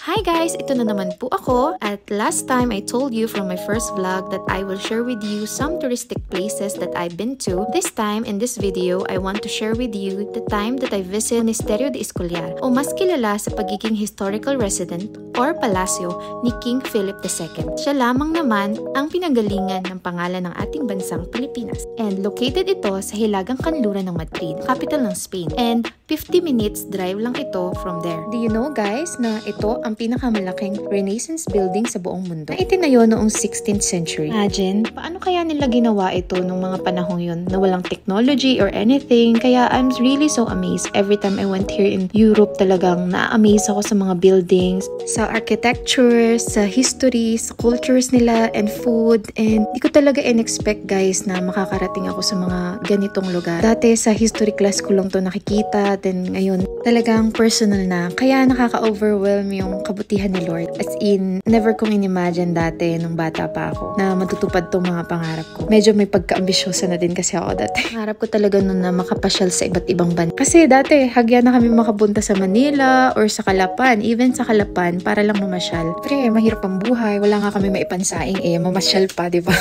Hi guys! Ito na naman po ako. At last time I told you from my first vlog that I will share with you some touristic places that I've been to. This time, in this video, I want to share with you the time that I visited Monasterio de Escoliar, o mas kilala sa pagiging historical resident or palasyo ni King Philip II. Siya lamang naman ang pinanggalingan ng pangalan ng ating bansang Pilipinas. And located ito sa hilagang kanluran ng Madrid, capital ng Spain. And 50 minutes drive lang ito from there. Do you know guys na ito ang pinakamalaking Renaissance building sa buong mundo? Na itinayo noong 16th century. Imagine, paano kaya nila ginawa ito nung mga panahong yun na walang technology or anything? Kaya I'm really so amazed. Every time I went here in Europe, talagang na-amaze ako sa mga buildings, sa architecture, sa history, sa cultures nila, and food. And di ko talaga in-expect guys na makakarating ako sa mga ganitong lugar. Dati sa history class ko lang to nakikita, then ngayon talagang personal na. Kaya nakaka-overwhelm yung kabutihan ni Lord. As in, never kong in-imagine dati nung bata pa ako na matutupad tong mga pangarap ko. Medyo may pagka-ambisyosa na din kasi ako dati. Pangarap ko talaga nun na makapasyal sa iba't ibang bansa. Kasi dati, hagya na kami makapunta sa Manila or sa Calapan. Even sa Calapan, para lang mamasyal. Pero mahirap ang buhay. Wala nga kami maipansaing mamasyal pa, di ba?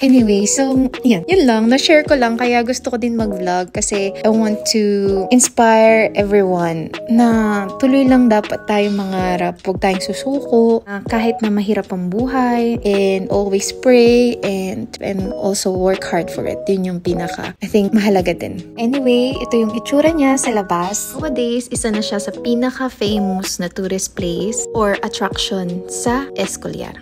Anyway, so, yan. Yun lang. Na-share ko lang. Kaya gusto ko din mag-vlog kasi I want to inspire everyone na tuloy lang dapat tayong mangarap. Huwag tayong susuko. Kahit na mahirap ang buhay. And always pray. And also work hard for it. Yun yung pinaka, I think, mahalaga din. Anyway, ito yung itsura niya sa labas. Nowadays, isa na siya sa pinaka-famous na tourist place or attraction sa Escoliar.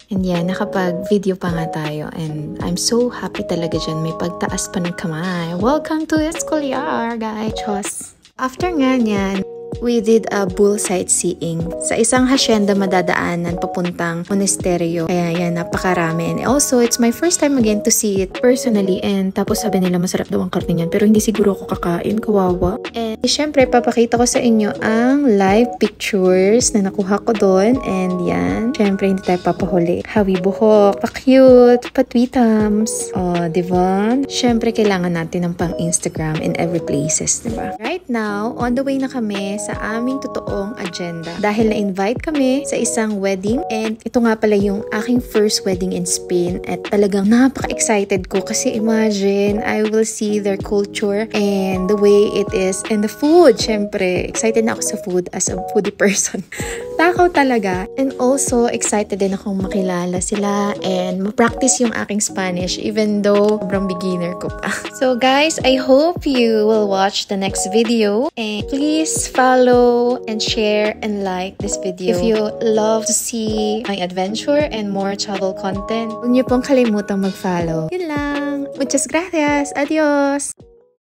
And yan, nakapag-video pa nga tayo. And I'm so happy talaga dyan. May pagtaas pa ng kamay. Welcome to Escoliar, guys! Chos! After nga niyan, we did a bull sightseeing sa isang hacienda madadaanan papuntang monasteryo. Kaya yan, napakarami. And also, it's my first time again to see it personally. And tapos sabi nila masarap daw ang karne niyan. Pero hindi siguro ako kakain. Kawawa. And syempre, papakita ko sa inyo ang live pictures na nakuha ko doon. And yan, syempre hindi tayo papahuli. Hawi buhok, pa-cute, pa-tweetums. O, diba? Syempre, kailangan natin ng pang-Instagram in every places, diba? Right now, on the way na kami sa aming totoong agenda. Dahil na-invite kami sa isang wedding and ito nga pala yung aking first wedding in Spain at talagang napaka-excited ko kasi imagine, I will see their culture and the way it is and the food. Syempre, excited na ako sa food as a foodie person. Takaw talaga. And also, excited din akong makilala sila and ma-practice yung aking Spanish even though sobrang beginner ko pa. So guys, I hope you will watch the next video and please follow and share and like this video. If you love to see my adventure and more travel content, huwag niyo pong kalimutang mag-follow. Yun lang. Muchas gracias. Adios!